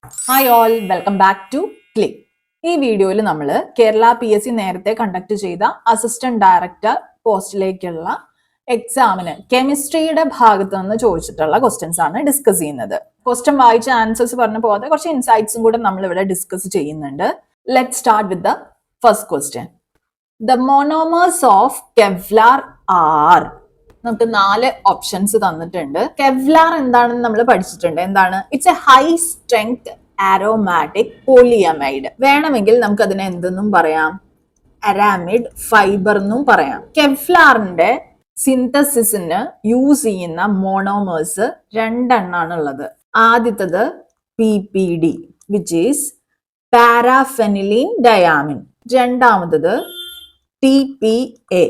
Hi all, welcome back to Click. ഈ വീഡിയോയിൽ നമ്മൾ കേരള PSC നേരത്തെ കണ്ടക്ട് ചെയ്ത അസിസ്റ്റന്റ് ഡയറക്ടർ പോസ്റ്റിലേക്കുള്ള എക്സാമിന് കെമിസ്ട്രിയുടെ ഭാഗത്ത് നിന്ന് ചോദിച്ചിട്ടുള്ള ക്വസ്റ്റ്യൻസ് ആണ് ഡിസ്കസ് ചെയ്യുന്നത്. ക്വസ്റ്റ്യൻ വായിച്ച ആൻസേഴ്സ് പറഞ്ഞു പോകാതെ കുറച്ച് ഇൻസൈറ്റ്സും കൂടെ നമ്മൾ ഇവിടെ ഡിസ്കസ് ചെയ്യുന്നുണ്ട്. Let start with the first question. The monomers of Kevlar are. നമുക്ക് 4 ഓപ്ഷൻസ് തന്നിട്ടുണ്ട്. കെവ്ലാർ എന്താണെന്ന് നമ്മൾ പഠിച്ചിട്ടുണ്ട്. എന്താണ്? It's a high strength aromatic polyamide. വേണമെങ്കിൽ നമുക്ക് അതിനെ എന്തെന്നും പറയാം? അരാമിഡ് ഫൈബർ എന്നും പറയാം. കെവ്ലാറിന്റെ സിന്തസിസിന് യൂസ് ചെയ്യുന്ന മോണോമേഴ്സ് 2 എണ്ണാണ് ഉള്ളത്. ആദ്യത്തത് PPD which is paraffenylene diamine. രണ്ടാമത്തത് TPA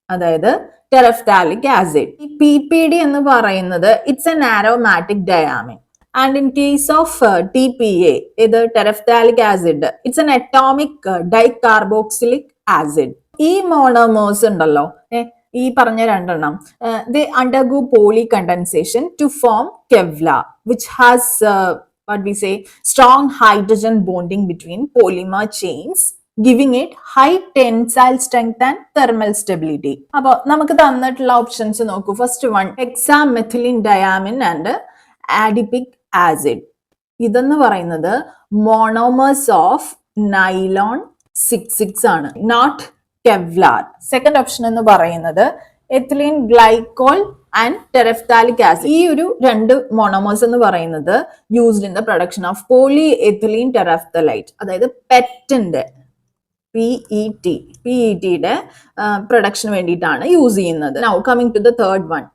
അതായത് ടെറഫ്താലിക് ആസിഡ്. ഈ PPD എന്ന് പറയുന്നത് it's an aromatic diamine. And in case of TPA, ഇത് terephthalic acid, it's an atomic dicarboxylic acid. ഈ monomers ഉണ്ടല്ലോ, ഈ പറഞ്ഞ 2 എണ്ണം, they undergo polycondensation to form Kevlar, which has what we say strong hydrogen bonding between polymer chains, giving it high tensile strength and thermal stability. അപ്പോൾ നമുക്ക് തന്നിട്ടുള്ള options നോക്കൂ. First one hexamethylene diamine and adipic acid. ഇതെന്ന് പറയുന്നത് monomers of nylon 6,6 ആണ്, not Kevlar. Second option എന്ന് പറയുന്നത് ethylene glycol and terephthalic acid. ഈ ഒരു 2 മോണോമേഴ്സ് എന്ന് പറയുന്നത് used in the production of polyethylene terephthalate, അതായത് പെറ്റിന്റെ PETയുടെ പ്രൊഡക്ഷന് വേണ്ടിയിട്ടാണ് യൂസ് ചെയ്യുന്നത്. Now coming to the third one,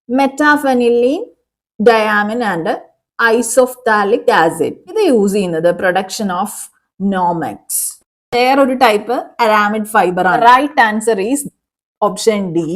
metaphenylene diamine and isophthalic acid. ഇത് യൂസ് ചെയ്യുന്നത് പ്രൊഡക്ഷൻ ഓഫ് നോമെക്സ്. വേറൊരു ടൈപ്പ് അരാമിഡ് ഫൈബർ ആണ്. Right answer is option D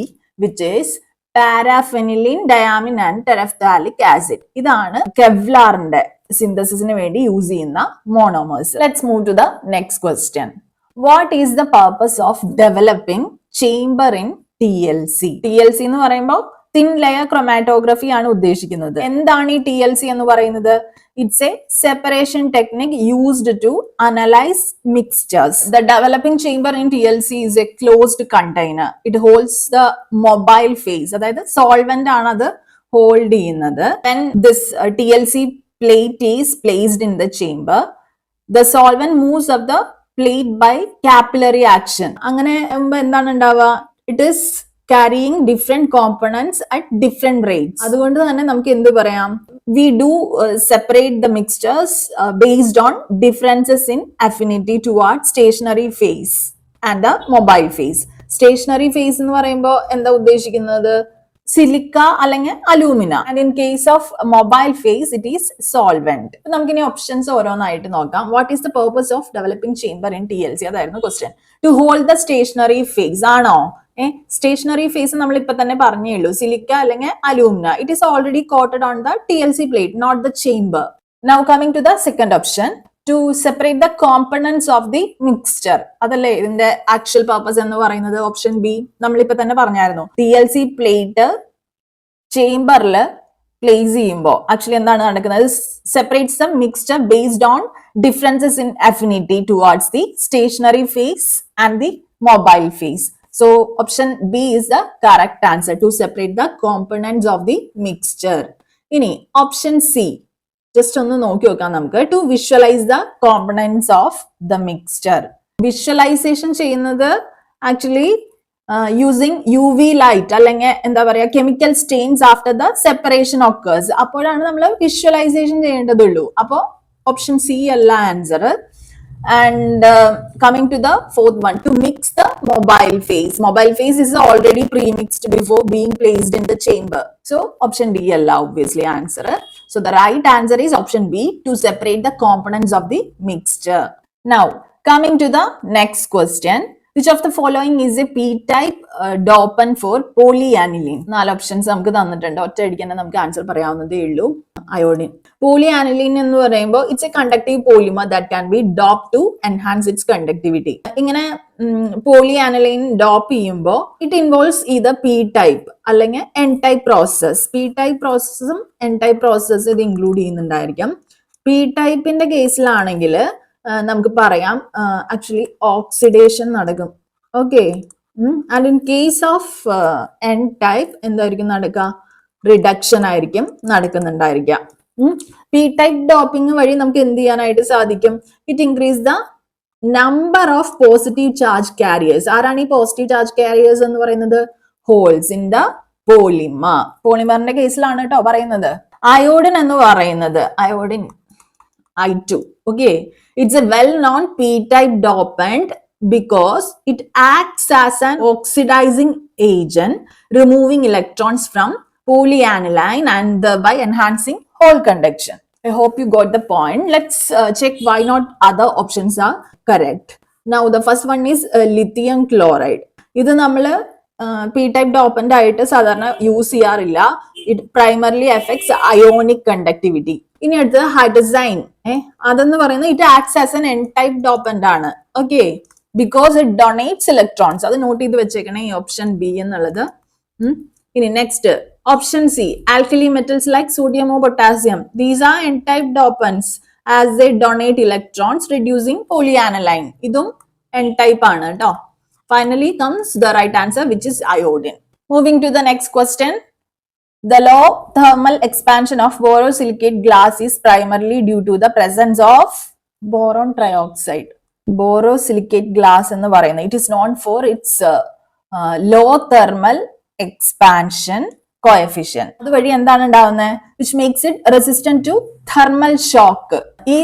which is paraphenylene diamine and terephthalic acid. ഇതാണ് കെവ്ലാറിന്റെ സിന്തസിസിന് വേണ്ടി use ചെയ്യുന്ന monomers. Let's move to the next question. What is the purpose of developing chamber in TLC? TLC എന്ന് പറയുമ്പോൾ thin layer chromatography ആണ് ഉദ്ദേശിക്കുന്നത്. എന്താണ് ഈ TLC എന്ന് പറയുന്നത്? It's a separation technique used to analyse mixtures. The developing chamber in TLC is a closed container. It holds the mobile phase, അതായത് solvent ആണ് അത് ഹോൾഡ് ചെയ്യുന്നത്. When this TLC plate is placed in the chamber, the solvent moves up the plate by capillary action. അങ്ങനെ എന്താണ് ഉണ്ടാവുക? It is carrying different components at different rates. അതുകൊണ്ട് തന്നെ നമുക്ക് എന്ത് പറയാം? We do separate the mixtures based on differences in affinity towards stationary phase and the mobile phase. Stationary phase എന്ന് പറയുമ്പോൾ എന്താ ഉദ്ദേശിക്കുന്നത്? സിലിക്ക അല്ലെങ്കിൽ alumina. And in case of mobile phase it is solvent. നമുക്ക് ഇനി ഓപ്ഷൻസ് ഓരോന്നായിട്ട് നോക്കാം. What is the purpose of developing chamber in TLC? അതായിരുന്നു question. To hold the stationary phase ആണോ? സ്റ്റേഷനറി ഫേസ് നമ്മൾ ഇപ്പൊ തന്നെ പറഞ്ഞേ ഉള്ളൂ, സിലിക്ക അല്ലെങ്കിൽ alumina. It is already coated on the TLC plate, not the chamber. Now coming to the second option, to separate the components of the mixture. അതല്ലേ ഇതിന്റെ actual purpose എന്ന് പറയുന്നത്. ഓപ്ഷൻ ബി നമ്മളിപ്പോ തന്നെ പറഞ്ഞായിരുന്നു. TLC പ്ലേറ്റ് ചേംബറിൽ place ചെയ്യുമ്പോൾ actually എന്താണ് നടക്കുന്നത്? Separates the mixture based on differences in affinity towards the stationary phase and the mobile phase. So option B is the correct answer, to separate the components of the mixture. ഇനി option C just ഒന്ന് നോക്കി നോക്കാം നമുക്ക്. To visualize the components of the mixture. Visualization ചെയ്യുന്നത് actually using UV light അല്ലെങ്കിൽ എന്താ പറയുക chemical stains after the separation occurs. അപ്പോഴാണ് നമ്മൾ visualization ചെയ്യേണ്ടതുള്ളൂ. അപ്പോൾ option C അല്ല answer. And coming to the fourth one, to mix the mobile phase. Mobile phase is already pre-mixed before being placed in the chamber. So option D alla obviously answer. So the right answer is option B, to separate the components of the mixture. Now coming to the next question, which of the following is a p-type dopant for polyaniline? 4 options നമുക്ക് തന്നിട്ടുണ്ട്. ഒറ്റയടിക്ക് തന്നെ നമുക്ക് answer പറയാവുന്നതേ ഉള്ളൂ. Iodine. Polyaniline എന്ന് പറയുമ്പോൾ it's a conductive polymer that can be dope to enhance its conductivity. ഇങ്ങനെ polyaniline dope ചെയ്യുമ്പോൾ ഇറ്റ് ഇൻവോൾവ്സ് ഈദർ p-type അല്ലെങ്കിൽ n-type പ്രോസസ്. p-type പ്രോസസ്സും n-type പ്രോസസ്സും ഇത് ഇൻക്ലൂഡ് ചെയ്യുന്നുണ്ടായിരിക്കും. പി ടൈപ്പിന്റെ കേസിലാണെങ്കിൽ നമുക്ക് പറയാം ആക്ച്വലി ഓക്സിഡേഷൻ നടക്കും. Okay, and in case of N type എന്തായിരിക്കും നടക്കുക? Reduction ആയിരിക്കും നടക്കുന്നുണ്ടായിരിക്കാം. പി ടൈപ്പ് ഡോപ്പിംഗ് വഴി നമുക്ക് എന്ത് ചെയ്യാനായിട്ട് സാധിക്കും? It increase the number of positive charge carriers. ആരാണ് ഈ പോസിറ്റീവ് ചാർജ് കാരിയേഴ്സ് എന്ന് പറയുന്നത്? Holes in the polymer. പോളിമറിന്റെ കേസിലാണ് കേട്ടോ പറയുന്നത്. അയോഡിൻ എന്ന് പറയുന്നത് iodine I2. Okay, it's a well-known P-type dopant because it acts as an oxidizing agent, removing electrons from polyaniline and thereby enhancing hole conduction. I hope you got the point. Let's check why not other options are correct. Now, the first one is lithium chloride. ഇത് നമ്മള് P type ഡോപ്പന്റ് ആയിട്ട് സാധാരണ use ചെയ്യാറില്ല. It primarily effects ionic conductivity. ഇനി അടുത്തത് hydrazine. അതെന്ന് പറയുന്നത് it acts as an N type dopant ആണ്. Okay, because it donates electrons. അത് നോട്ട് ചെയ്ത് വെച്ചേക്കണേ, ഈ ഓപ്ഷൻ ബി എന്നുള്ളത്. ഇനി next option C, alkali metals like sodium or potassium. These are N type dopants as they donate electrons reducing polyaniline. ഇതും N type ആണ് കേട്ടോ. Finally comes the right answer, which is iodine. Moving to the next question. The low thermal expansion of borosilicate glass is primarily due to the presence of boron trioxide. Borosilicate glass എന്ന് പറയുന്നത് it is known for its low thermal expansion coefficient. അതുവഴി എന്താണ് ഉണ്ടാവുന്നത്? Which makes it resistant to thermal shock. ഈ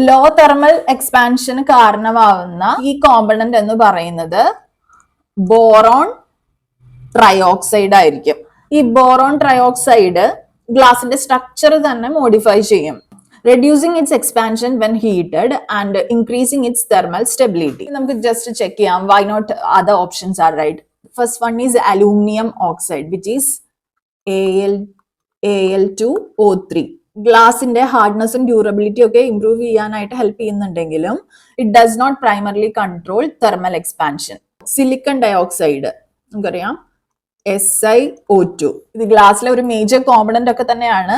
low thermal expansion കാരണമാവുന്ന ഈ component എന്ന് പറയുന്നത് boron trioxide ആയിരിക്കും. ഈ ബോറോൺ ട്രയോക്സൈഡ് ഗ്ലാസിന്റെ സ്ട്രക്ചർ തന്നെ മോഡിഫൈ ചെയ്യും, reducing its expansion when heated and increasing its thermal stability. നമുക്ക് ജസ്റ്റ് ചെക്ക് ചെയ്യാം why not other options are right. First one is aluminium oxide which is Al2O3. ഗ്ലാസിന്റെ ഹാർഡ്നെസ്സും durability ഒക്കെ improve ചെയ്യാനായിട്ട് help ചെയ്യുന്നുണ്ടെങ്കിലും it does not primarily control thermal expansion. Silicon dioxide നമുക്കറിയാം SiO2. ഇത് ഗ്ലാസ്സിലെ ഒരു മേജർ കോമ്പണന്റ് ഒക്കെ തന്നെയാണ്.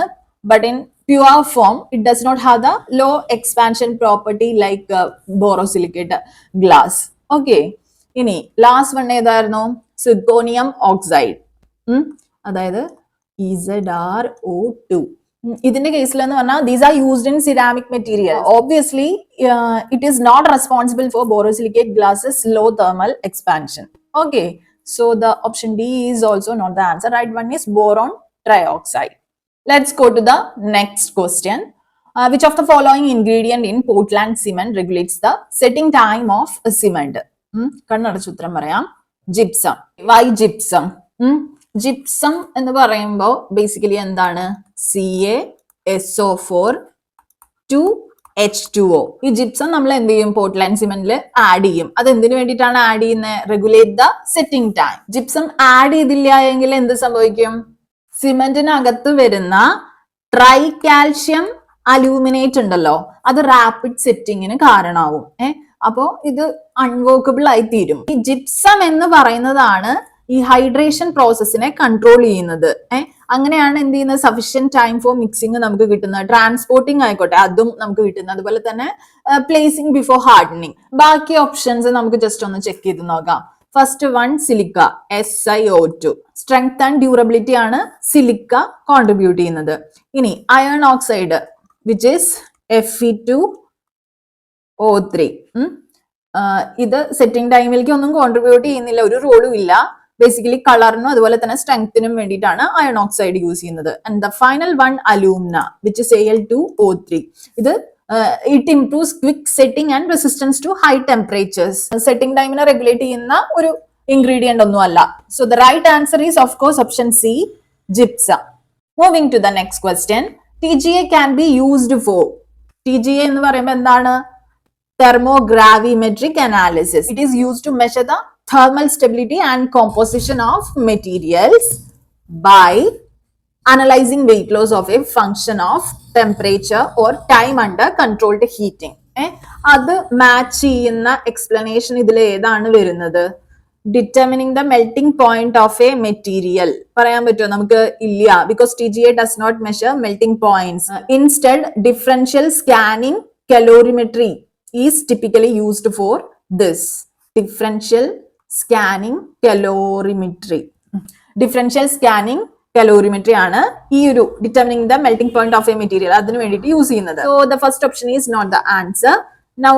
But in pure form it does not have the low expansion property like borosilicate glass. Okay, ഇനി ലാസ്റ്റ് വൺ ഏതായിരുന്നു? Zirconium oxide, അതായത് ZrO2. ഇതിന്റെ കേസിൽ എന്ന് പറഞ്ഞാൽ these are used in ceramic material. Obviously it is not responsible for borosilicate glasses low thermal expansion. Okay, so the option D is also not the answer. Right one is boron trioxide. Let's go to the next question. Which of the following ingredient in Portland cement regulates the setting time of a cement? കണ്ണടച്ച് ഉത്തരം പറയാം. Gypsum. Why gypsum? Gypsum എന്ന് പറയുമ്പോൾ basically എന്താണ്? CaSO4 2H2O. ഈ gypsum നമ്മൾ എന്ത് ചെയ്യും? പോർട്ട്ലാൻഡ് സിമെന്റിൽ ആഡ് ചെയ്യും. അത് എന്തിനു വേണ്ടിയിട്ടാണ് ആഡ് ചെയ്യുന്നത്? Regulate the setting time. Gypsum add ചെയ്തില്ല എങ്കിൽ എന്ത് സംഭവിക്കും? സിമെന്റിനകത്ത് വരുന്ന ട്രൈ കാൽഷ്യം അലൂമിനേറ്റ് ഉണ്ടല്ലോ, അത് റാപ്പിഡ് സെറ്റിങ്ങിന് കാരണമാവും. അപ്പോ ഇത് അൺവർക്കബിൾ ആയി തീരും. ഈ ജിപ്സം എന്ന് പറയുന്നതാണ് ഈ ഹൈഡ്രേഷൻ പ്രോസസ്സിനെ കൺട്രോൾ ചെയ്യുന്നത്. അങ്ങനെയാണ് എന്ത് ചെയ്യുന്നത്? സഫീഷ്യന്റ് ടൈം ഫോർ മിക്സിംഗ് നമുക്ക് കിട്ടുന്നത്. ട്രാൻസ്പോർട്ടിംഗ് ആയിക്കോട്ടെ അതും നമുക്ക് കിട്ടുന്നത്. അതുപോലെ തന്നെ പ്ലേസിംഗ് ബിഫോർ ഹാർഡനിങ്. ബാക്കി ഓപ്ഷൻസ് നമുക്ക് ജസ്റ്റ് ഒന്ന് ചെക്ക് ചെയ്ത് നോക്കാം. First one silica, SiO2. Strength and durability ആണ് സിലിക്ക കോൺട്രിബ്യൂട്ട് ചെയ്യുന്നത്. ഇനി iron oxide which is Fe2O3. ഇത് സെറ്റിംഗ് ടൈമിലേക്ക് ഒന്നും കോൺട്രിബ്യൂട്ട് ചെയ്യുന്നില്ല, ഒരു റോളും ഇല്ല. ബേസിക്കലി കളറിനും അതുപോലെ തന്നെ സ്ട്രെങ്ത്തിനും വേണ്ടിയിട്ടാണ് അയൺ ഓക്സൈഡ് യൂസ് ചെയ്യുന്നത്. And the final one alumina which is Al2O3. ഇത് it improves quick setting and resistance to high temperatures. Setting ടൈമിനെ റെഗുലേറ്റ് ചെയ്യുന്ന ഒരു ഇൻഗ്രീഡിയന്റ് ഒന്നും അല്ല. So the right answer is of course option C, gypsum. Moving to the next question. TGA can be used for. TGA എന്ന് പറയുമ്പോൾ എന്താണ്? Thermogravimetric analysis. It is used to measure the thermal stability and composition of materials by analyzing weight loss of a function of temperature or time under controlled heating. അത് match ചെയ്യുന്ന explanation ഇതിൽ ഏതാണ് വരുന്നത്? Determining the melting point of a material പറയാൻ പറ്റുമോ? നമുക്ക് ഇല്ല, because TGA does not measure melting points. Instead differential scanning calorimetry is typically used for this. Differential scanning calorimetry. Differential scanning calorimetry ആണ് ഈ ഒരു determining the melting point of a material അതിന് വേണ്ടിയിട്ട് use ചെയ്യുന്നത്. So the first option is not the answer. Now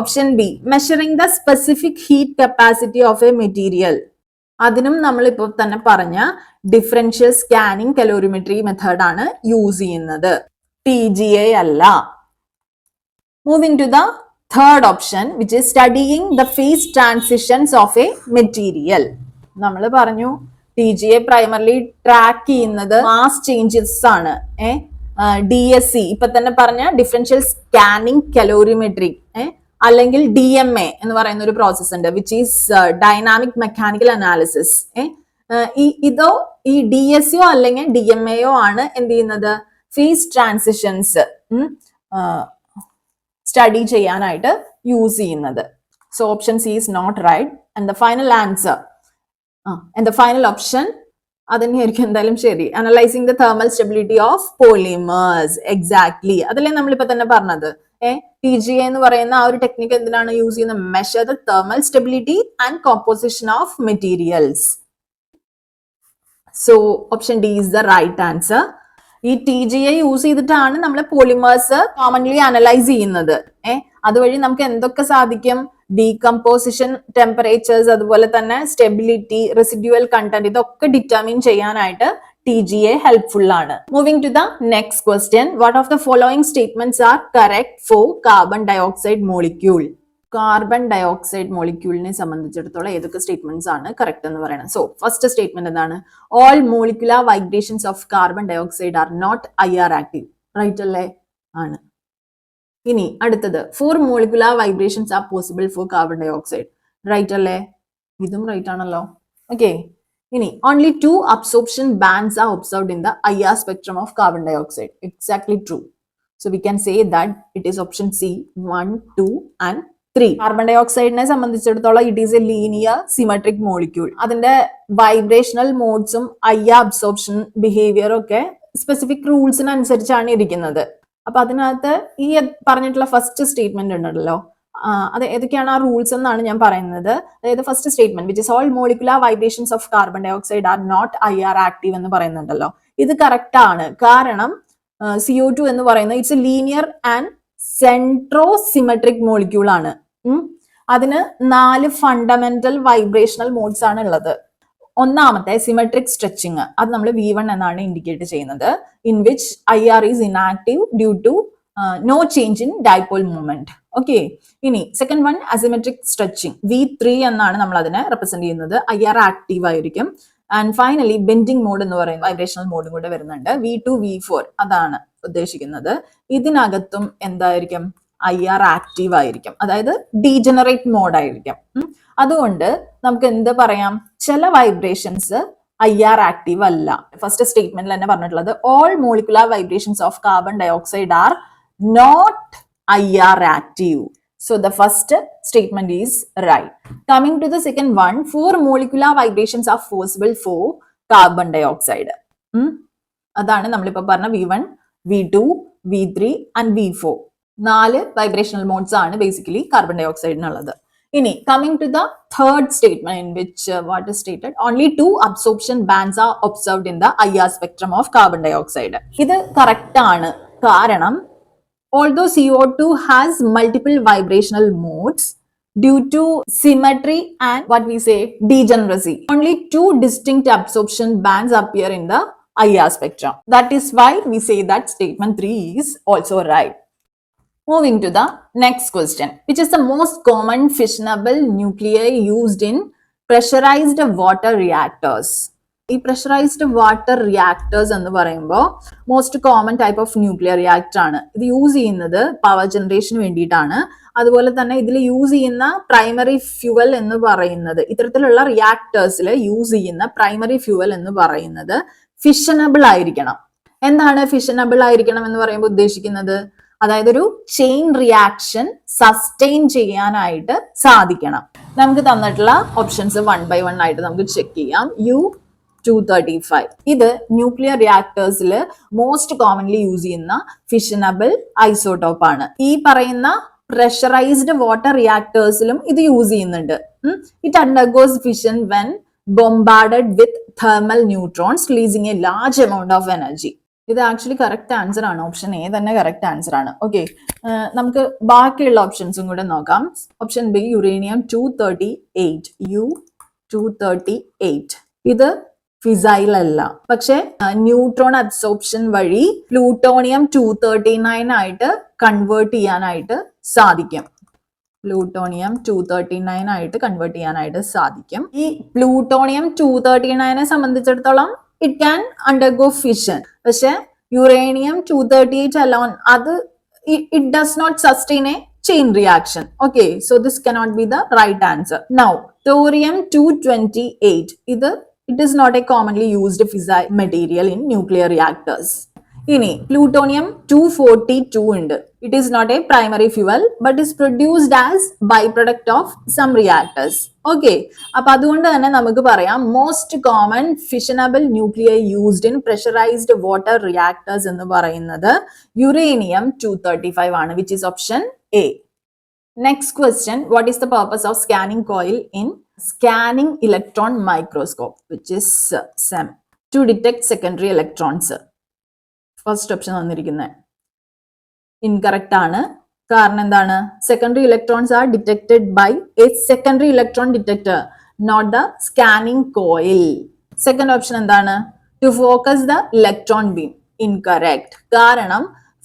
option B, measuring the specific heat capacity of a material. അതിനും നമ്മൾ ഇപ്പോൾ തന്നെ പറഞ്ഞ ഡിഫറൻഷ്യൽ സ്കാനിങ് കലോറിമെട്രി മെത്തേഡ് ആണ് use ചെയ്യുന്നത്, TGA അല്ല. Moving to the third option, which is studying the phase transitions of a material. നമ്മൾ പറഞ്ഞു TGA primarily ട്രാക്ക് ചെയ്യുന്നത് മാസ് ചേഞ്ചസ് ആണ്. DSC ഇപ്പൊ തന്നെ പറഞ്ഞ ഡിഫറൻഷ്യൽ സ്കാനിങ് കലോറിമെട്രി അല്ലെങ്കിൽ DMA എന്ന് പറയുന്ന ഒരു പ്രോസസ് ഉണ്ട്, which is dynamic mechanical analysis. ഇതോ ഈ DSO അല്ലെങ്കിൽ DMAയോ ആണ് എന്ത് ചെയ്യുന്നത്, ഫേസ് ട്രാൻസിഷൻസ് സ്റ്റഡി ചെയ്യാനായിട്ട് യൂസ് ചെയ്യുന്നത്. So option C is not right. And the final answer and the final option അതന്നെയായിരിക്കും എന്തായാലും ശരി. Analysing the thermal stability of polymers. Exactly, അതല്ലേ നമ്മളിപ്പോ തന്നെ പറഞ്ഞത്. TGA എന്ന് പറയുന്ന ആ ഒരു ടെക്നിക്ക് എന്തിനാണ് യൂസ് ചെയ്യുന്നത്? Measure the thermal stability and composition of materials. So option D is the right answer. ഈ TGA യൂസ് ചെയ്തിട്ടാണ് നമ്മൾ പോളിമേഴ്സ് കോമൺലി അനലൈസ് ചെയ്യുന്നത്. അതുവഴി നമുക്ക് എന്തൊക്കെ സാധിക്കും? ഡീകമ്പോസിഷൻ ടെമ്പറേച്ചേഴ്സ്, അതുപോലെ തന്നെ സ്റ്റെബിലിറ്റി, റെസിഡ്യൂവൽ കണ്ടന്റ്, ഇതൊക്കെ ഡിറ്റർമിൻ ചെയ്യാനായിട്ട് TGA ഹെൽപ്ഫുൾ ആണ്. Moving to the next question, what of the following statements are correct for carbon dioxide molecule? Carbon dioxide മോളിക്യൂളിനെ സംബന്ധിച്ചിടത്തോളം ഏതൊക്കെ സ്റ്റേറ്റ്മെന്റ്സ് ആണ് കറക്റ്റ് എന്ന് പറയുന്നത്? സോ ഫസ്റ്റ് സ്റ്റേറ്റ്മെന്റ് എന്താണ്? All molecular vibrations of carbon dioxide are not IR active. Right അല്ലേ? ആണ്. ഇനി അടുത്തത്, 4 molecular vibrations are possible for carbon dioxide. Right അല്ലേ? ഇതും റൈറ്റ് ആണല്ലോ. ഓക്കെ. ഇനി only 2 absorption bands are observed in the IR spectrum of carbon dioxide. Exactly true. So we can say that it is option C 1, 2 and 3. Carbon ഡയോക്സൈഡിനെ സംബന്ധിച്ചിടത്തോളം it is a linear symmetric molecule. അതിന്റെ vibrational മോഡ്സും IR absorption ബിഹേവിയറും ഒക്കെ specific റൂൾസിനനുസരിച്ചാണ് ഇരിക്കുന്നത്. അപ്പൊ അതിനകത്ത് ഈ പറഞ്ഞിട്ടുള്ള ഫസ്റ്റ് സ്റ്റേറ്റ്മെന്റ് ഉണ്ടല്ലോ, അത് ഏതൊക്കെയാണ് ആ റൂൾസ് എന്നാണ് ഞാൻ പറയുന്നത്. അതായത് first statement, which is all molecular vibrations of carbon dioxide are not IR active എന്ന് പറയുന്നുണ്ടല്ലോ, ഇത് കറക്റ്റ് ആണ്. കാരണം CO2 എന്ന് പറയുന്നത് it's a linear and centrosymmetric molecule ആണ്. അതിന് 4 ഫണ്ടമെന്റൽ വൈബ്രേഷണൽ മോഡ്സ് ആണ് ഉള്ളത്. ഒന്നാമത്തെ സിമെട്രിക് സ്ട്രെച്ചിങ്, അത് നമ്മൾ V1 എന്നാണ് ഇൻഡിക്കേറ്റ് ചെയ്യുന്നത്, in which IR is inactive due to no change in dipole movement. Okay. ഇനി second one asymmetric stretching, V3 എന്നാണ് നമ്മൾ അതിനെ റെപ്രസെന്റ് ചെയ്യുന്നത്, IR ആക്റ്റീവ് ആയിരിക്കും. ആൻഡ് ഫൈനലി ബെൻഡിങ് മോഡ് എന്ന് പറയുന്ന വൈബ്രേഷണൽ മോഡും കൂടെ വരുന്നുണ്ട്, V2 V4 അതാണ് ഉദ്ദേശിക്കുന്നത്. ഇതിനകത്തും എന്തായിരിക്കും? IR ആക്റ്റീവ് ആയിരിക്കും, അതായത് ഡീജനറേറ്റ് മോഡ് ആയിരിക്കും. അതുകൊണ്ട് നമുക്ക് എന്ത് പറയാം? ചില വൈബ്രേഷൻസ് IR ആക്റ്റീവ് അല്ല. ഫസ്റ്റ് സ്റ്റേറ്റ്മെന്റിൽ തന്നെ പറഞ്ഞിട്ടുള്ളത് all molecular vibrations of carbon dioxide are not IR active. So the first statement is right. Coming to the second one, 4 molecular vibrations are possible for carbon dioxide. അതാണ് നമ്മളിപ്പോ പറഞ്ഞ V1, V2, V3 and V4. 4 vibrational modes ആണ് basically carbon dioxide ഉള്ളത്. ഇനി coming to the third statement, in which what is stated, only 2 absorption bands are observed in the IR spectrum of carbon dioxide. ഇത് correct ആണ്. കാരണം although CO2 has multiple vibrational modes, due to symmetry and what we say degeneracy, only 2 distinct absorption bands appear in the IR spectrum. That is why we say that statement 3 is also right. Moving to the next question, which is the most common fissionable nuclei used in pressurized water reactors? ഈ pressurised water reactors എന്ന് പറയുമ്പോൾ most common type of nuclear reactor ആണ്. ഇത് use ചെയ്യുന്നത് power ജനറേഷന് വേണ്ടിയിട്ടാണ്. അതുപോലെ തന്നെ ഇതിൽ യൂസ് ചെയ്യുന്ന പ്രൈമറി ഫ്യൂവൽ എന്ന് പറയുന്നത്, ഇത്തരത്തിലുള്ള റിയാക്ടേഴ്സിൽ യൂസ് ചെയ്യുന്ന പ്രൈമറി ഫ്യൂവൽ എന്ന് പറയുന്നത് ഫിഷനബിൾ ആയിരിക്കണം. എന്താണ് ഫിഷനബിൾ ആയിരിക്കണം എന്ന് പറയുമ്പോൾ ഉദ്ദേശിക്കുന്നത്? അതായത് ഒരു ചെയിൻ റിയാക്ഷൻ സസ്റ്റെയിൻ ചെയ്യാനായിട്ട് സാധിക്കണം. നമുക്ക് തന്നിട്ടുള്ള ഓപ്ഷൻസ് 1 by 1 ആയിട്ട് നമുക്ക് ചെക്ക് ചെയ്യാം. U-235 ഇത് ന്യൂക്ലിയർ റിയാക്ടേഴ്സിൽ മോസ്റ്റ് കോമൺലി യൂസ് ചെയ്യുന്ന ഫിഷനബിൾ ഐസോട്ടോപ്പ് ആണ്. ഈ പറയുന്ന പ്രഷറൈസ്ഡ് വാട്ടർ റിയാക്ടേഴ്സിലും ഇത് യൂസ് ചെയ്യുന്നുണ്ട്. It undergoes fission when bombarded with thermal neutrons releasing a large amount of energy. ഇത് ആക്ച്വലി കറക്റ്റ് ആൻസർ ആണ്. ഓപ്ഷൻ എ തന്നെ കറക്റ്റ് ആൻസർ ആണ്. ഓക്കെ, നമുക്ക് ബാക്കിയുള്ള ഓപ്ഷൻസും കൂടെ നോക്കാം. ഓപ്ഷൻ ബി യുറേനിയം 238 U-238 ഇത് ഫിസൈൽ അല്ല, പക്ഷെ ന്യൂട്രോൺ അബ്സോർപ്ഷൻ വഴി പ്ലൂട്ടോണിയം 239 ആയിട്ട് കൺവേർട്ട് ചെയ്യാനായിട്ട് സാധിക്കും. പ്ലൂട്ടോണിയം 239 ആയിട്ട് കൺവേർട്ട് ചെയ്യാനായിട്ട് സാധിക്കും. ഈ പ്ലൂട്ടോണിയം 239 സംബന്ധിച്ചിടത്തോളം ഇറ്റ് ക്യാൻ അണ്ടർഗോ ഫിഷൻ. പക്ഷെ യുറേനിയം 238 അലോൺ അത് it does not sustain a chain reaction. Okay, so this cannot be the right answer. Now, thorium 228 it is not a commonly used fissile material in nuclear reactors. ഇനി plutonium 242 ഉണ്ട്. It is not a primary fuel but is produced as by product of some reactors. Okay, അപ്പൊ അതുകൊണ്ട് തന്നെ നമുക്ക് പറയാം most common fissionable nuclear used in pressurized water reactors എന്ന് പറയുന്നത് uranium 235 ആണ്, which is option A. Next question, what is the purpose of scanning coil in scanning electron microscope, which is SEM, to detect secondary electrons. First option തന്നിരിക്കുന്നത് incorrect ആണ്. കാരണം എന്താണ്? Secondary electrons are detected by a secondary electron detector, not the scanning coil. Second option എന്താണ്? To focus the electron beam. Incorrect. കാരണം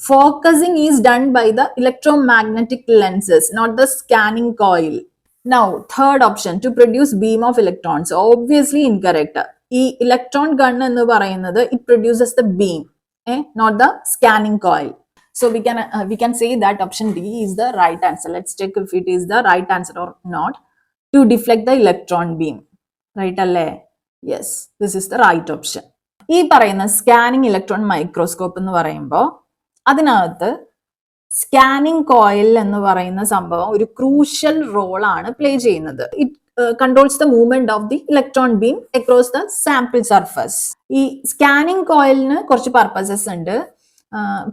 focusing is done by the electromagnetic lenses, not the scanning coil. Now third option, to produce beam of electrons. Obviously incorrect. ഈ electron gun എന്ന് പറയുന്നത് it produces the beam, not the scanning coil. So we can say that option D is the right answer. Let's check if it is the right answer or not. To deflect the electron beam. Right alle? Yes, this is the right option. ഈ പറയുന്ന scanning electron microscope എന്ന് പറയുമ്പോൾ അതിനകത്ത് scanning coil എന്ന് പറയുന്ന സംഭവം ഒരു crucial role ആണ് പ്ലേ ചെയ്യുന്നത്. It controls the movement of the electron beam across the sample surface. ഈ സ്കാനിങ് കോയിലിന് കുറച്ച് പർപ്പസസ് ഉണ്ട്.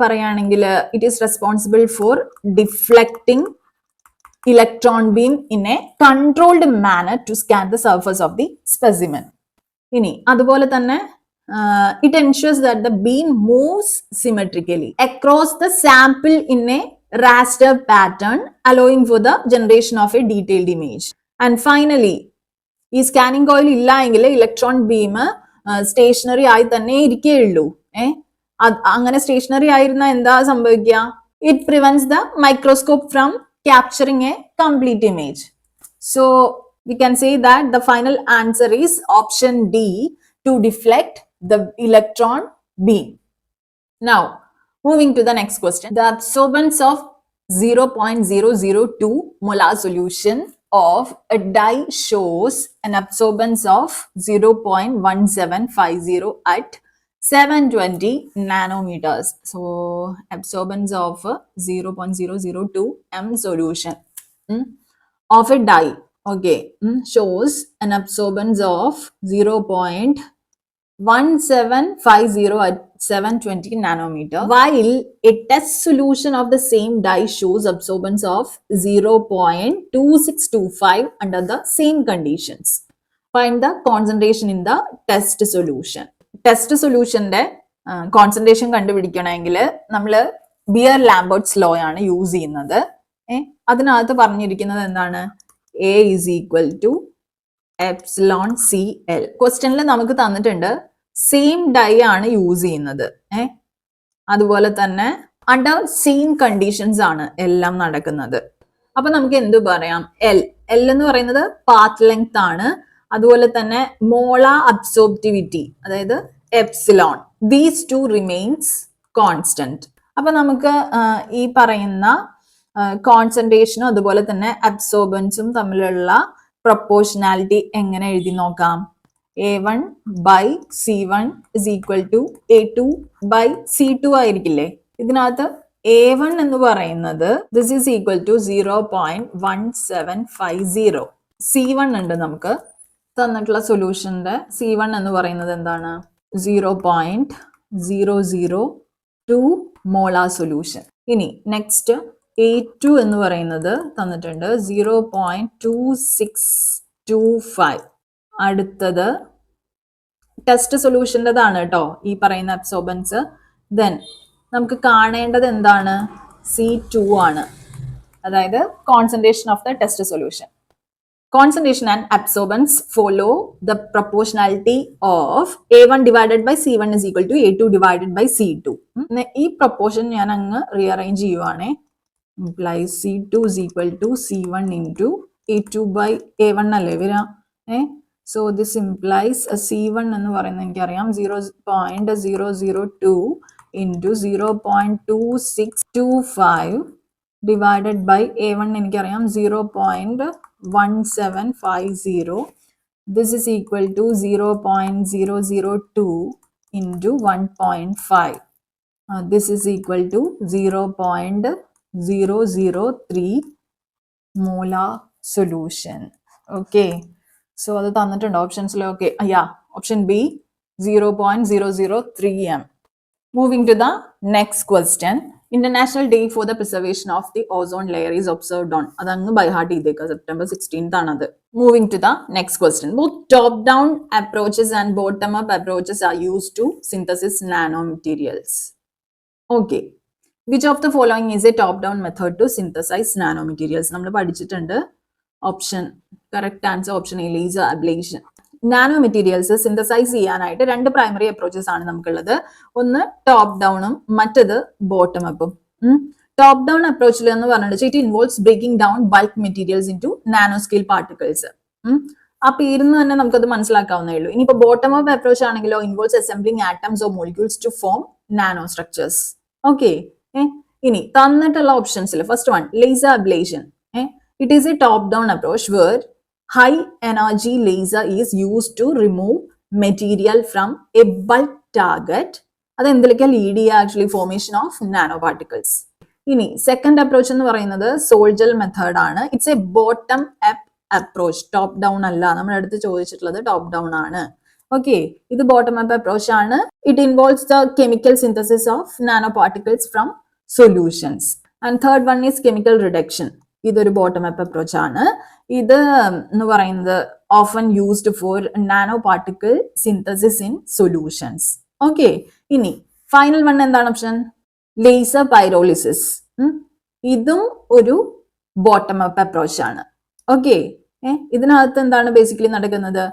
പറയുകയാണെങ്കിൽ it is responsible for deflecting electron beam in a controlled manner to scan the surface of the specimen. ഇനി അതുപോലെ തന്നെ it ensures that the beam moves symmetrically across the sample in a raster pattern, allowing for the generation of a detailed image. And finally, ഈ scanning coil ഇല്ല എങ്കിൽ electron beam stationery ആയി തന്നെ ഇരിക്കുകയുള്ളൂ. അങ്ങനെ stationery ആയിരുന്ന എന്താ സംഭവിക്കുക? It prevents the microscope from capturing a complete image. So we can say that the final answer is option D, to deflect the electron beam. Now, moving to the next question. The absorbance of 0.002 molar solution of a dye shows an absorbance of 0.1750 at 720 nanometers. So, absorbance of 0.002 m solution of a dye, okay, shows an absorbance of 0.1750 at 720 nanometer, while a test solution of the same dye shows absorbance of 0.2625 under the same conditions. Find the concentration in the test solution. Test solution de concentration കണ്ടുപിടിക്കണമെങ്കിൽ നമ്മൾ beer ലാംബർട്ട്സ് law ആണ് use ചെയ്യുന്നത്. അതിനകത്ത് പറഞ്ഞിരിക്കുന്നത് എന്താണ്? A is equal to epsilon CL. ക്വസ്റ്റ്യനിൽ നമുക്ക് തന്നിട്ടുണ്ട് same dye ആണ് യൂസ് ചെയ്യുന്നത്. അതുപോലെ തന്നെ അണ്ടർ സെയിം കണ്ടീഷൻസ് ആണ് എല്ലാം നടക്കുന്നത്. അപ്പൊ നമുക്ക് എന്ത് പറയാം? L എന്ന് പറയുന്നത് പാത്ത് ലെങ്ത് ആണ്. അതുപോലെ തന്നെ മോളാർ അബ്സോർപ്റ്റിവിറ്റി, അതായത് epsilon, these two remains constant. അപ്പൊ നമുക്ക് ഈ പറയുന്ന കോൺസെൻട്രേഷനും അതുപോലെ തന്നെ അബ്സോർബൻസും തമ്മിലുള്ള പ്രൊപ്പോർഷനാലിറ്റി എങ്ങനെ എഴുതി നോക്കാം? A1 by C1 is equal to A2 by C2 ആയിരിക്കില്ലേ? ഇതിനകത്ത് A1 എന്ന് പറയുന്നത് this is equal to 0.1750. C1 ഉണ്ട് നമുക്ക് തന്നിട്ടുള്ള സൊല്യൂഷന്റെ C1 എന്ന് പറയുന്നത് എന്താണ് 0.002 മോളാർ സൊല്യൂഷൻ. ഇനി നെക്സ്റ്റ് A2 എന്ന് പറയുന്നത് തന്നിട്ടുണ്ട് 0.2625. അടുത്തത് ടെസ്റ്റ് സൊല്യൂഷൻ്റെതാണ് കേട്ടോ ഈ പറയുന്ന അബ്സോർബൻസ്. ദെൻ നമുക്ക് കാണേണ്ടത് എന്താണ് C2 ആണ്, അതായത് concentration of the test solution. Concentration and absorbance follow the proportionality of A1 divided by C1 is equal to A2 divided by C2. ഈ proportion ഞാൻ അങ്ങ് rearrange ചെയ്യുവാണേ. Implies C2 is equal to C1 into A2 by A1 അല്ലേ വരിക. So this implies C1 എന്ന് പറയുന്നത് എനിക്കറിയാം 0.002 into 0.2625 divided by A1 എനിക്കറിയാം 0.1750. This is equal to 0.002 into 1.5. This is equal to 0.003 molar solution. Okay. So അത് തന്നിട്ടുണ്ട് ഓപ്ഷൻസിൽ. Okay, option B 0.003 m. Moving to the next question. International Day for the Preservation of the Ozone Layer is observed on. Adangu by heart ideka September 16th another. Moving to the next question. Both top-down approaches and bottom-up approaches are used to synthesize nanomaterials. Okay. Which of the following is a top-down method to synthesize nanomaterials? Nammal padichittunde. Option correct answer option A, laser ablation. Nanomaterials synthesize ചെയ്യാനായിട്ട് രണ്ട് primary approaches ആണ് നമുക്കുള്ളത്. ഒന്ന് top ഡൗണും മറ്റത് bottom അപ്പും. Top down അപ്രോച്ചിൽ എന്ന് പറഞ്ഞിട്ട് it involves breaking down bulk materials into nano scale particles. ആ പേരിന്ന് തന്നെ നമുക്കത് മനസ്സിലാക്കാവുന്നേ ഉള്ളൂ. ഇനിയിപ്പോ ബോട്ടം അപ്പ് അപ്രോച്ച് ആണെങ്കിലോ involves assembling atoms or molecules to form nano structures. Okay, ഇനി തന്നിട്ടുള്ള ഓപ്ഷൻസിൽ first one laser ablation. It is a top down approach where high energy laser is used to remove material from a bulk target. അത് എന്തിലേക്കാ lead ചെയ്യുക actually formation of nano particles. ഇനി second approach എന്ന് പറയുന്നത് സോൾജൽ method ആണ്. It's A bottom up approach, top down അല്ല. നമ്മുടെ അടുത്ത് ചോദിച്ചിട്ടുള്ളത് ടോപ്പ് ഡൗൺ ആണ്. ഓക്കെ, ഇത് ബോട്ടം അപ്പ് അപ്രോച്ച് ആണ്. It involves the chemical synthesis of nano particles from solutions. And third one is chemical reduction. ഇതൊരു ബോട്ടം അപ്പ് അപ്രോച്ച് ആണ്. ഇത് എന്ന് പറയുന്നത് often used for nano particle synthesis in solutions. Okay, ഇനി final one എന്താണ് option? Laser pyrolysis. ഇതും ഒരു bottom up approach ആണ്. ഓക്കെ, ഇതിനകത്ത് എന്താണ് ബേസിക്കലി നടക്കുന്നത്?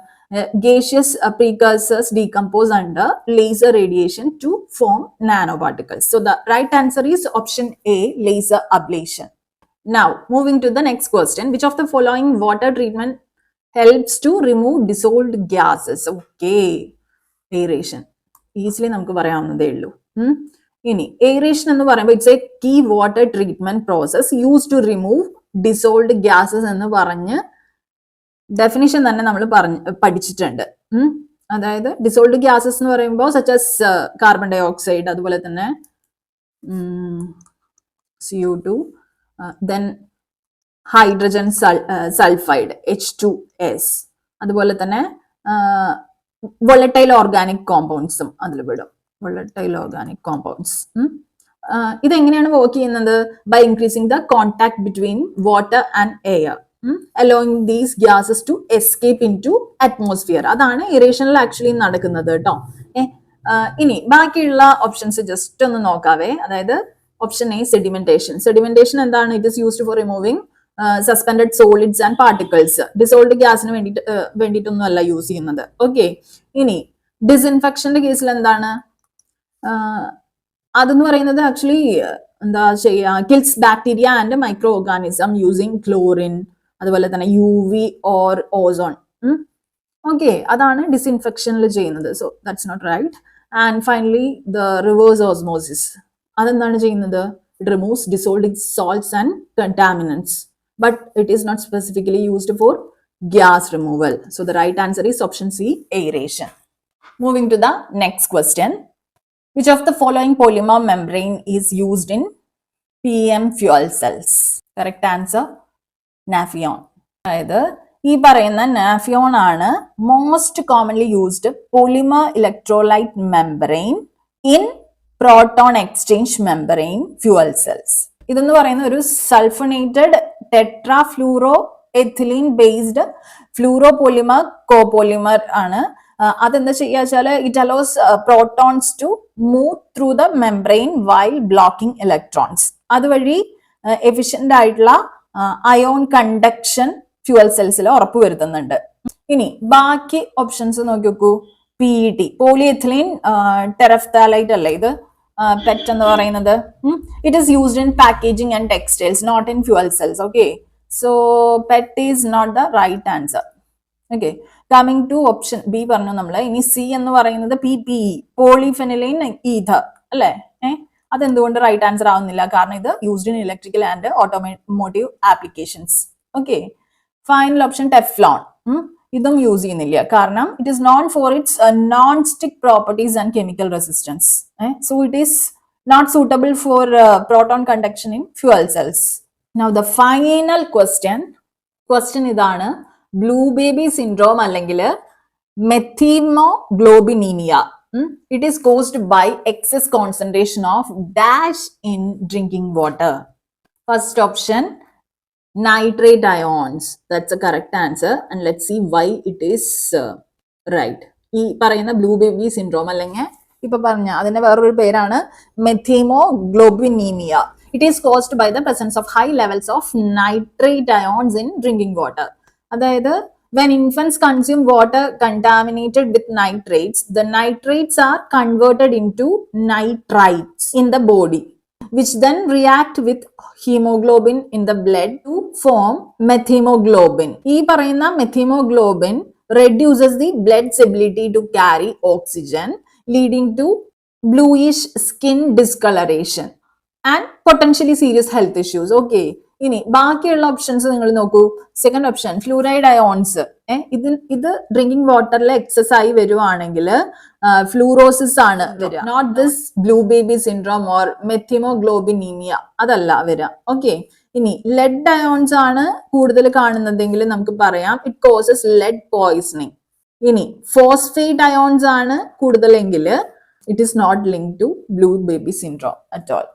gaseous precursors decompose under laser radiation to form nanoparticles. So the right answer is option A, laser ablation. Now, moving to the next question. Which of the following water treatment helps to remove dissolved gases? Okay, aeration. Easily നമുക്ക് പറയാവുന്നതേ ഉള്ളൂ. ഇനി aeration എന്ന് പറയുമ്പോൾ it's a key water treatment process use to remove dissolved gases എന്ന് പറഞ്ഞ് definition തന്നെ നമ്മൾ പഠിച്ചിട്ടുണ്ട്. അതായത് ഡിസോൾവ്ഡ് ഗ്യാസസ് എന്ന് പറയുമ്പോൾ such as carbon dioxide, അതുപോലെ തന്നെ CO2, then hydrogen sulfide H2S, അതുപോലെ തന്നെ volatile organic compounds അതിൽ വിടും. volatile organic compounds. ഇതെങ്ങനെയാണ് വർക്ക് ചെയ്യുന്നത്? By increasing the contact between water and air, allowing these gases to escape into atmosphere. അതാണ് ഇറേഷനിൽ actually നടക്കുന്നത് കേട്ടോ. ഇനി ബാക്കിയുള്ള ഓപ്ഷൻസ് ജസ്റ്റ് ഒന്ന് നോക്കാവേ. അതായത് ഓപ്ഷൻ എ സെഡിമെന്റേഷൻ. സെഡിമെന്റേഷൻ എന്താണ്? It is used for removing suspended solids and particles. Dissolved ഗ്യാസിന് വേണ്ടിയിട്ടൊന്നും അല്ല യൂസ് ചെയ്യുന്നത്. ഓക്കെ, ഇനി ഡിസ്ഇൻഫെക്ഷന്റെ കേസിൽ എന്താണ്? അതെന്ന് പറയുന്നത് ആക്ച്വലി എന്താ ചെയ്യുക? Kills bacteria and microorganism using chlorine, അതുപോലെ തന്നെ UV ഓർ ഓസോൺ. ഓക്കെ, അതാണ് ഡിസ്ഇൻഫെക്ഷനിൽ ചെയ്യുന്നത്. So that's not right. And finally the reverse osmosis. അതെന്താണ് ചെയ്യുന്നത്? It removes dissolved salts and contaminants, but it is not specifically used for gas removal. So the right answer is option C, aeration. Moving to the next question. Which of the following polymer membrane is used in PM fuel cells. Correct answer, Nafion. അതായത് ഈ പറയുന്ന Nafion ആണ് most commonly used polymer electrolyte membrane in proton exchange membrane fuel cells. ഇതെന്ന് പറയുന്ന ഒരു sulfonated tetrafluoroethylene based fluoropolymer copolymer ആണ്. അതെന്താ ചെയ്യുക വെച്ചാൽ it allows protons to move through the membrane while blocking electrons. അതുവഴി എഫിഷ്യന്റ് ആയിട്ടുള്ള അയോൺ കണ്ടക്ഷൻ ഫ്യൂവൽ സെൽസിൽ ഉറപ്പുവരുത്തുന്നുണ്ട്. ഇനി ബാക്കി ഓപ്ഷൻസ് നോക്കി നോക്കൂ. PET പോളിഎഥിലീൻ ടെറഫ്താലൈറ്റ് അല്ലേ ഇത് പെറ്റ് എന്ന് പറയുന്നത്. It is used in packaging and textiles, not in fuel cells. Okay, so PET is not the right answer. Okay, coming to option B പറഞ്ഞു നമ്മൾ. ഇനി സി എന്ന് പറയുന്നത് PPE പോളിഫെനിലൈൻ ഈഥർ അല്ലേ. അതെന്തുകൊണ്ട് റൈറ്റ് ആൻസർ ആവുന്നില്ല? കാരണം ഇത് used in electrical and automotive applications. Okay, final option Teflon. ഇതും യൂസ് ചെയ്യുന്നില്ല കാരണം it is known for its non stick properties and chemical resistance. So it is not suitable for proton conduction in fuel cells. Now the final question ഇതാണ്. Blue baby syndrome അല്ലെങ്കിൽ methemoglobinemia. It is caused by excess concentration of dash in drinking water. First option, nitrate ions. That's the correct answer. And let's see why it is right. ഈ പറയുന്ന blue baby syndrome അല്ലെങ്കിൽ ഇപ്പൊ പറഞ്ഞ അതിന്റെ വേറൊരു പേരാണ് മെത്തീമോഗ്ലോബിനീമിയ. It is caused by the presence of high levels of nitrate ions in drinking water. അതായത് when infants consume water contaminated with nitrates, the nitrates are converted into nitrites in the body, which then react with hemoglobin in the blood to form methemoglobin. ഈ പറയുന്ന methemoglobin reduces the blood's ability to carry oxygen, leading to bluish skin discoloration and potentially serious health issues. Okay, ഇനി ബാക്കിയുള്ള options നിങ്ങൾ നോക്കൂ. Second option fluoride ions. ഇത് drinking വാട്ടറിൽ excess ആയി വരുവാണെങ്കിൽ ഫ്ലൂറോസിസ് ആണ് വരിക. Not this blue baby syndrome or methemoglobinemia, അതല്ല വരിക. ഓക്കെ, ഇനി ലെഡ് അയോൺസ് ആണ് കൂടുതൽ കാണുന്നതെങ്കിൽ നമുക്ക് പറയാം ഇറ്റ് കോസസ് ലെഡ് പോയിസണിങ്. ഇനി ഫോസ്ഫേറ്റ് അയോൺസ് ആണ് കൂടുതലെങ്കിൽ it is not link to blue baby syndrome at all.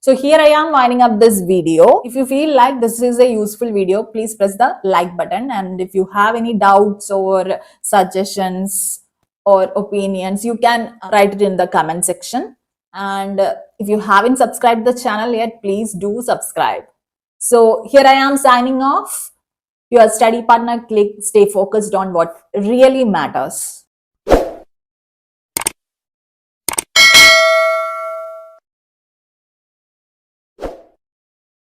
So here I am winding up this video. If you feel like this is a useful video, please press the like button. And if you have any doubts or suggestions or opinions, you can write it in the comment section. And if you haven't subscribed the channel yet, please do subscribe. So here I am signing off. Your study partner. Click, stay focused on what really matters.